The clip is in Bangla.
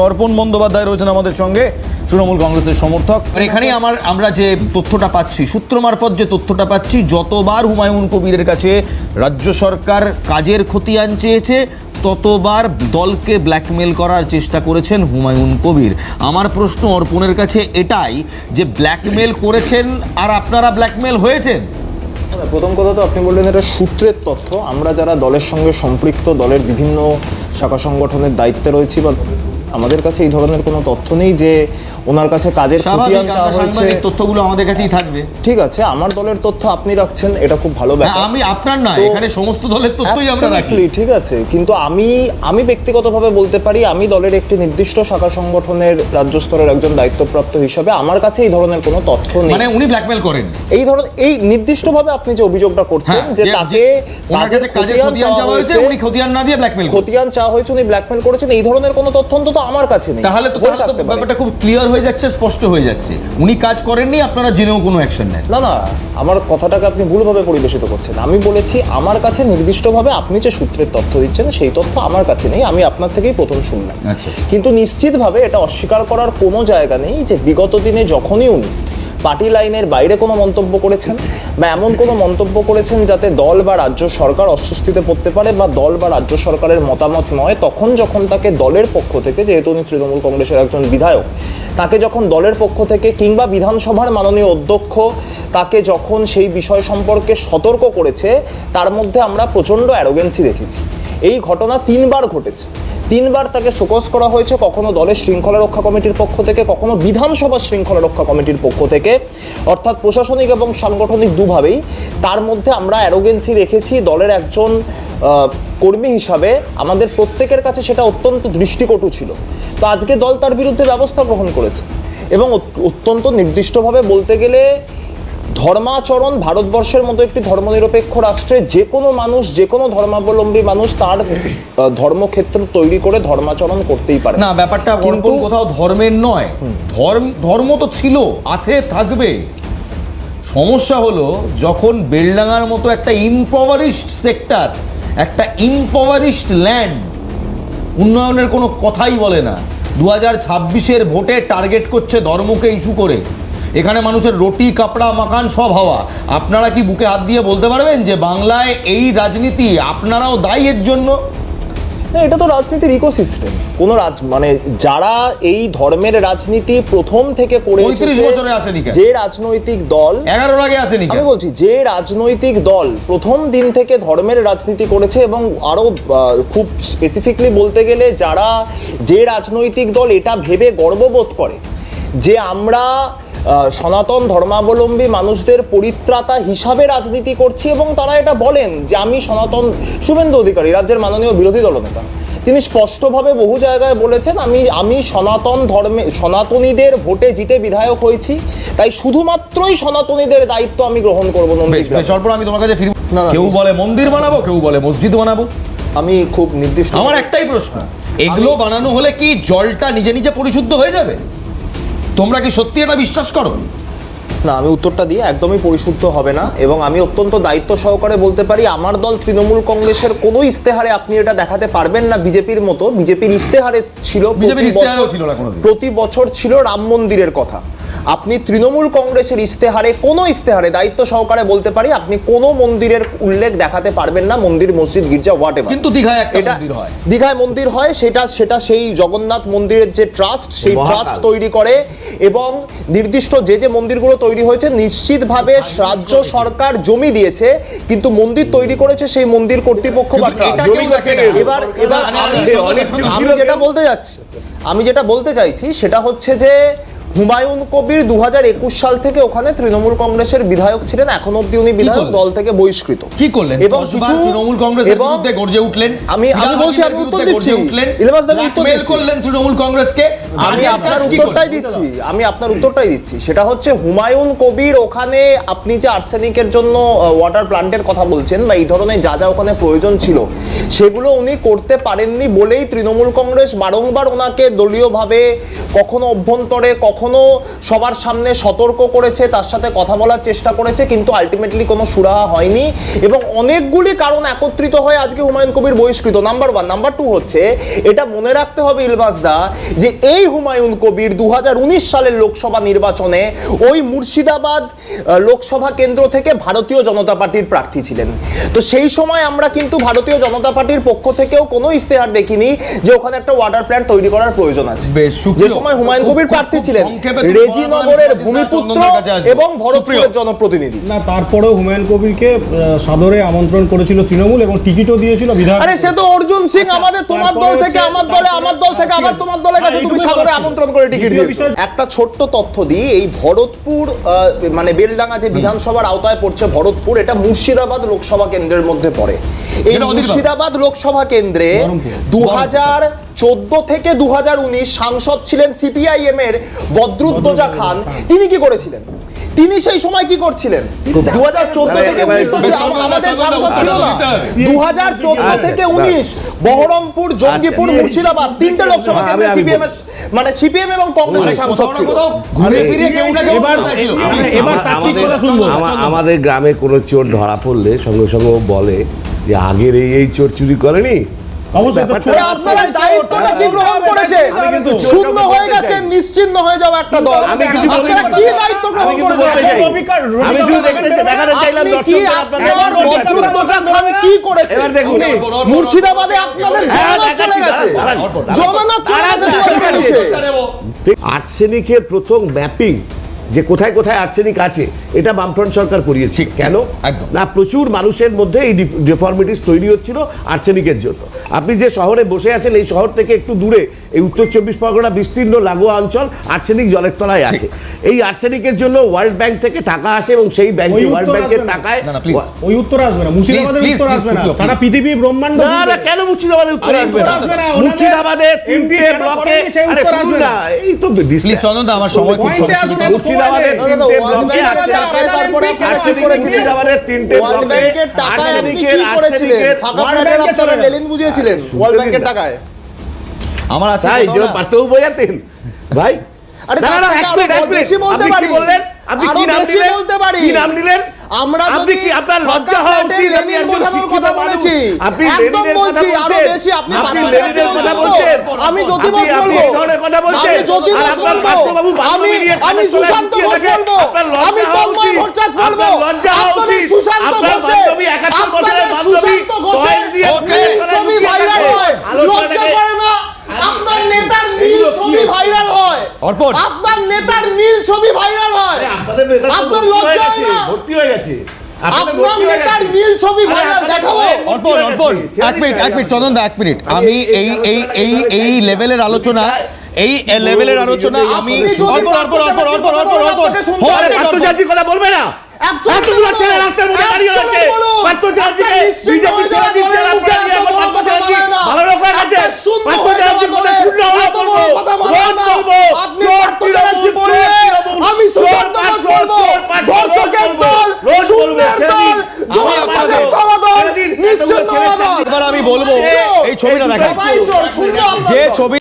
অর্পণ বন্দ্যোপাধ্যায় রয়েছেন আমাদের সঙ্গে, তৃণমূল কংগ্রেসের সমর্থক। এখানেই আমরা যে তথ্যটা পাচ্ছি, সূত্র মারফত যে তথ্যটা পাচ্ছি, যতবার হুমায়ুন কবিরের কাছে রাজ্য সরকার কাজের খতিয়ান চেয়েছে ততবার দলকে ব্ল্যাকমেল করার চেষ্টা করেছেন হুমায়ুন কবির। আমার প্রশ্ন অর্পণের কাছে এটাই যে ব্ল্যাকমেল করেছেন আর আপনারা ব্ল্যাকমেল হয়েছেন। প্রথম কথা তো আপনি বললেন এটা সূত্রের তথ্য। আমরা যারা দলের সঙ্গে সম্পৃক্ত, দলের বিভিন্ন শাখা সংগঠনের দায়িত্বে রয়েছি, বা আমাদের কাছে এই ধরনের কোনো তথ্য নেই যে ওনার কাছে কাজের খতিয়ান চাওয়া হয়েছে। তথ্যগুলো আমাদের কাছেই থাকবে। ঠিক আছে, আমার দলের তথ্য আপনি রাখছেন, এটা খুব ভালো ব্যাপার। আমি আপনার না, এখানে সমস্ত দলের তথ্যই আমরা রাখি। ঠিক আছে, কিন্তু আমি ব্যক্তিগতভাবে বলতে পারি, আমি দলের একটি নির্দিষ্ট শাখা সংগঠনের রাজ্য স্তরের একজন দায়িত্বপ্রাপ্ত হিসাবে আমার কাছে এই ধরনের কোনো তথ্য নেই। মানে উনি ব্ল্যাকমেল করেন এই নির্দিষ্টভাবে আপনি যে অভিযোগটা করছেন যে তাকে কাজের খতিয়ান চাওয়া হয়েছে, উনি খতিয়ান না দিয়ে ব্ল্যাকমেল, খতিয়ান চাওয়া হয়েছে, উনি ব্ল্যাকমেল করেছেন, এই ধরনের কোনো তথ্য অন্তত আমার কাছে নেই। তাহলে তো ব্যাপারটা খুব ক্লিয়ার হয়ে যাচ্ছে, স্পষ্ট হয়ে যাচ্ছে, উনি কাজ করেননি, আপনারা জেনেও কোনো অ্যাকশন নেন না। আমার কথাটাকে আপনি ভুলভাবে পরিবেশিত করছেন। আমি বলেছি আমার কাছে নির্দিষ্টভাবে আপনি যে সূত্রের তথ্য দিচ্ছেন সেই তথ্য আমার কাছে নেই, আমি আপনার থেকেই প্রথম শুনলাম। কিন্তু নিশ্চিতভাবে এটা অস্বীকার করার কোনো জায়গা নেই যে বিগত দিনে যখনই উনি পার্টি লাইনের বাইরে কোনো মন্তব্য করেছেন বা এমন কোনো মন্তব্য করেছেন যাতে দল বা রাজ্য সরকার অস্বস্তিতে পড়তে পারে বা দল বা রাজ্য সরকারের মতামত নয়, তখন যখন তাকে দলের পক্ষ থেকে, যেহেতু উনি তৃণমূল কংগ্রেসের একজন বিধায়ক, তাকে যখন দলের পক্ষ থেকে কিংবা বিধানসভার মাননীয় অধ্যক্ষ তাকে যখন সেই বিষয় সম্পর্কে সতর্ক করেছে, তার মধ্যে আমরা প্রচণ্ড অ্যারোগেন্সি দেখেছি। এই ঘটনা 3বার ঘটেছে। 3বার তাকে শোকজ করা হয়েছে, কখনো দলের শৃঙ্খলা রক্ষা কমিটির পক্ষ থেকে, কখনো বিধানসভা শৃঙ্খলা রক্ষা কমিটির পক্ষ থেকে, অর্থাৎ প্রশাসনিক এবং সাংগঠনিক দুভাবেই। তার মধ্যে আমরা অ্যারোগেন্সি দেখেছি দলের একজন কর্মী হিসাবে, আমাদের প্রত্যেকের কাছে সেটা অত্যন্ত দৃষ্টিকটু ছিল। তো আজকে দল তার বিরুদ্ধে ব্যবস্থা গ্রহণ করেছে এবং অত্যন্ত নির্দিষ্টভাবে বলতে গেলে ধর্মাচরণ, ভারতবর্ষের মতো একটি ধর্মনিরপেক্ষ রাষ্ট্রে যে কোনো মানুষ, যে কোনো ধর্মাবলম্বী মানুষ তার ধর্মক্ষেত্র তৈরি করে ধর্মাচরণ করতেই পারে না। ব্যাপারটা কিন্তু কোথাও ধর্মের নয়, ধর্ম তো ছিল, আছে, থাকবে। সমস্যা হলো যখন বেলডাঙ্গার মতো একটা ইম্পাওয়ারিস্ট সেক্টর, একটা ইম্পাওয়ারিস্ট ল্যান্ড উন্নয়নের কোনো কথাই বলে না, 2026-এর ভোটে টার্গেট করছে ধর্মকে ইস্যু করে। এখানে মানুষের রুটি কাপড়া মাকান সব হওয়া। আপনারা কি বুকে হাত দিয়ে বলতে পারবেন যে বাংলায় এই রাজনীতি আপনারাও দায়ী এর জন্য? না, এটা তো রাজনীতির ইকোসিস্টেম। কোনো মানে যারা এই ধর্মের রাজনীতি প্রথম থেকে করে এসেছে, যে রাজনৈতিক দল 11 আগে আসেনি, আমি বলছি যে রাজনৈতিক দল প্রথম দিন থেকে ধর্মের রাজনীতি করেছে, এবং আরো খুব স্পেসিফিকলি বলতে গেলে যে রাজনৈতিক দল এটা ভেবে গর্ববোধ করে যে আমরা সনাতন ধর্মাবলম্বী মানুষদের পরিত্রাতা হিসাবে রাজনীতি করছি, এবং তারা এটা বলেন যে আমি সনাতন। শুভেন্দু অধিকারী, রাজ্যের মাননীয় বিরোধী দলনেতা, তিনি স্পষ্টভাবে বহু জায়গায় বলেছেন আমি সনাতন ধর্মে সনাতনীদের ভোটে জিতে বিধায়ক হয়েছি, তাই শুধুমাত্রই সনাতনীদের দায়িত্ব আমি গ্রহণ করবো। আমি তোমার কাছে ফিরব। কেউ বলে মন্দির বানাবো, কেউ বলে মসজিদ বানাবো। আমি খুব নির্দিষ্ট, আমার একটাই প্রশ্ন, এগুলো বানানো হলে কি জলটা নিজে নিজে পরিশুদ্ধ হয়ে যাবে? তোমরা কি সত্যি এটা বিশ্বাস করো? না, আমি উত্তরটা দিয়ে একদমই পরিশুদ্ধ হবে না, এবং আমি অত্যন্ত দায়িত্ব সহকারে বলতে পারি আমার দল তৃণমূল কংগ্রেসের কোনো ইস্তেহারে আপনি এটা দেখাতে পারবেন না বিজেপির মতো। বিজেপির ইস্তেহারে ছিল, প্রতি বছর ছিল রাম মন্দিরের কথা। আপনি তৃণমূল কংগ্রেসের ইস্তেহারে, কোনো ইস্তেহারে দায়িত্ব সহকারে বলতে পারি আপনি কোনো মন্দিরের উল্লেখ দেখাতে পারবেন না, মন্দির, মসজিদ, গির্জা, হোয়াটএভার। কিন্তু দীঘায় একটা মন্দির হয়, দীঘায় মন্দির হয়, সেটা সেই জগন্নাথ মন্দিরের যে ট্রাস্ট, সেই ট্রাস্ট তৈরি করে, এবং নির্দিষ্ট যে মন্দিরগুলো তৈরি হয়েছে নিশ্চিতভাবে রাজ্য সরকার জমি দিয়েছে, কিন্তু মন্দির তৈরি করেছে সেই মন্দির কর্তৃপক্ষ বা ট্রাস্ট। এবার আমি যেটা বলতে চাইছি সেটা হচ্ছে যে হুমায়ুন কবির 2021 সাল থেকে ওখানে তৃণমূল কংগ্রেসের বিধায়ক ছিলেন, এখন অব্দি উনি বিধায়ক, দল থেকে বহিষ্কৃত। কি করলেন? এবং তৃণমূল কংগ্রেসের বিরুদ্ধে গর্জে উঠলেন। আমি বলছি, আমি উত্তর দিচ্ছি, করলেন তৃণমূল কংগ্রেসকে। আমি আপনার উত্তরটাই দিচ্ছি। সেটা হচ্ছে হুমায়ুন কবির ওখানে, আপনি যে আর্সেনিকের জন্য ওয়াটার প্ল্যান্টের কথা বলছেন বা এই ধরনের যা ওখানে প্রয়োজন ছিল সেগুলো উনি করতে পারেননি বলেই তৃণমূল কংগ্রেস বারংবার ওনাকে দলীয়ভাবে কখনো অভ্যন্তরে, কখনো কখনো সবার সামনে সতর্ক করেছে, তার সাথে কথা বলার চেষ্টা করেছে, কিন্তু আলটিমেটলি কোনো সুরাহা হয়নি এবং অনেকগুলি কারণ একত্রিত হয়ে আজকে হুমায়ুন কবির বহিষ্কৃত। নাম্বার 1। নাম্বার 2 হচ্ছে, এটা মনে রাখতে হবে ইলবাস দা, যে এই হুমায়ুন কবির 2019 সালের লোকসভা নির্বাচনে ওই মুর্শিদাবাদ লোকসভা কেন্দ্র থেকে ভারতীয় জনতা পার্টির প্রার্থী ছিলেন। তো সেই সময় আমরা কিন্তু ভারতীয় জনতা পার্টির পক্ষ থেকেও কোনো ইস্তেহার দেখিনি যে ওখানে একটা ওয়াটার প্ল্যান্ট তৈরি করার প্রয়োজন আছে। যে সময় হুমায়ুন কবির প্রার্থী ছিলেন রেজিনগরের ভূমিপুত্র এবং ভরতপুরের জনপ্রতিনিধি। না, তারপরেও হুমায়ুন কবিরকে সাদরে আমন্ত্রণ করেছিল তৃণমূল এবং টিকিটও দিয়েছিল বিধায়ক। আরে সে তো অর্জুন সিং, আমাদের তোমার দল থেকে আমার দলে, আমার দল থেকে আবার তোমার দলের কাছে তুমি সাদরে আমন্ত্রণ করে টিকিট দিয়েছো। একটা ছোট্ট তথ্য দিই, এই ভরতপুর মানে বেলডাঙ্গা যে বিধানসভার আওতায় পড়ছে ভরতপুর, এটা মুর্শিদাবাদ লোকসভা কেন্দ্রের মধ্যে পড়ে। এই মুর্শিদাবাদ লোকসভা কেন্দ্রে 2014 থেকে 2019 সাংসদ ছিলেন সিপিআইএম এর বদরুদ্দোজা খান। তিনি কি করেছিলেন? তিনি সেই সময় কি করছিলেন? 2014 থেকে 19 তো আমাদের সাংসদ ছিল না। 2014 থেকে 19 বহরমপুর, জঙ্গিপুর, মুর্শিদাবাদ তিনটে লোকসভা কেন্দ্রে সিপিএম মানে সিপিএম এবং কংগ্রেসের সাংসদ ছিল। আমাদের গ্রামে কোনো চোর ধরা পড়লে সঙ্গে সঙ্গে বলে যে আগের এই চোর চুরি করেনি। আপনারা দায়িত্বটা কি গ্রহণ করেছে? শূন্য হয়ে গেছে, নিশ্চিহ্ন হয়ে যাওয়া একটা দল। আপনারা কি দায়িত্ব গ্রহণ করেছেন? আমি শুধু দেখাতে চাইলাম কি করেছে? মুর্শিদাবাদে আপনাদের জমানত চলে গেছে, জমানত চলে গেছে। আর্সেনিকের প্রথম ম্যাপিং যে কোথায় কোথায় আর্সেনিক আছে এটা বামফ্রন্ট সরকার করিয়েছে। কেন না, প্রচুর মানুষের মধ্যে এই ডিফর্মিটিস তৈরি হচ্ছিল আর্সেনিকের জন্য। আপনি যে শহরে বসে আছেন এই শহর থেকে একটু দূরে এই উত্তর 24 পরগনা বিস্তীর্ণ লাগোয়া অঞ্চল আর্সেনিক জলের তলায় আছে। এই আর্সেনিকের জন্য ওয়ার্ল্ড ব্যাংক থেকে টাকা আসে এবং সেই ব্যাংকে ওয়ার্ল্ড ব্যাংকের টাকায় ওই উত্তর আসবে না, মুর্শিদাবাদের উত্তর আসবে না, সারা পৃথিবী ব্রহ্মাণ্ড না না কেন মুর্শিদাবাদের উত্তর আসবে না? মুর্শিদাবাদের তিনটে ব্লকে আরে শুনুন না, এই তো প্লিজ চন্দন, আমার সময় খুব সংক্ষিপ্ত। মুর্শিদাবাদের তিনটে ব্লকে টাকায় তারপরে আপনারা কি করেছিলেন? মুর্শিদাবাদের তিনটে ওয়ার্ল্ড ব্লকে ব্যাংকের টাকায় আপনি কি করেছিলেন? ফাঁকা ফ্ল্যাটের আপনারা লেলিন বুঝিয়েছিলেন ওয়ার্ল্ড ব্যাংকের টাকায়। আমার আছে তাই যে পারতেও বোঝাতেন ভাই। আরে না না আরো বেশি বলতে পারি, আপনি আরো কি নাম বেশি দিলেন? বলতে পারি। কি নাম দিলেন? আমরা আপনি কি আপনার লজ্জা হওয়া উচিত? আপনি লেনিন বোঝানোর কথা বলেছি, আপনি একদম বলছি আরো বেশি। আপনি লেনিনের কথা বলছেন, আমি জ্যোতি বস বলবো, আমি জ্যোতি বস বলবো, আমি সুশান্ত ঘোষ বলবো, আমি তন্ময় ভট্টাচার্য বলবো। আপনাদের সুশান্ত ঘোষের ছবি ভাইরাল হয়, লজ্জা করে না? আপনার নেতার নীল ছবি ভাইরাল হয়, আপনার নেতার নীল ছবি ভাইরাল হয়, আপনার লজ্জা হয় না? ভর্তি হয়ে গেছে আপনার নেতার নীল ছবি ভাইরাল দেখাবো। অর্পণ এক মিনিট চন্দন দা, এক মিনিট। আমি এই লেভেলের আলোচনা, এই লেভেলের আলোচনা আমি আন্তর্জাতিক কথা বলবে না। এতগুলো ছেলে রাস্তার মধ্যে দাঁড়িয়ে আছে, আন্তর্জাতিককে বিজেপি ছেড়ে দিচ্ছে, ভালো লোক হয়ে গেছে, আন্তর্জাতিক বলে শূন্য হওয়া করবো, আপনি আন্তর্জাতিক বললে আমি সুশান্ত ঘোষ বলবো, দর্শকের দল, শূন্যের দল, জনতাদের দল, নিশ্চিন্ন দল। এবার আমি বলবো এই ছবিটা দেখা, যে ছবি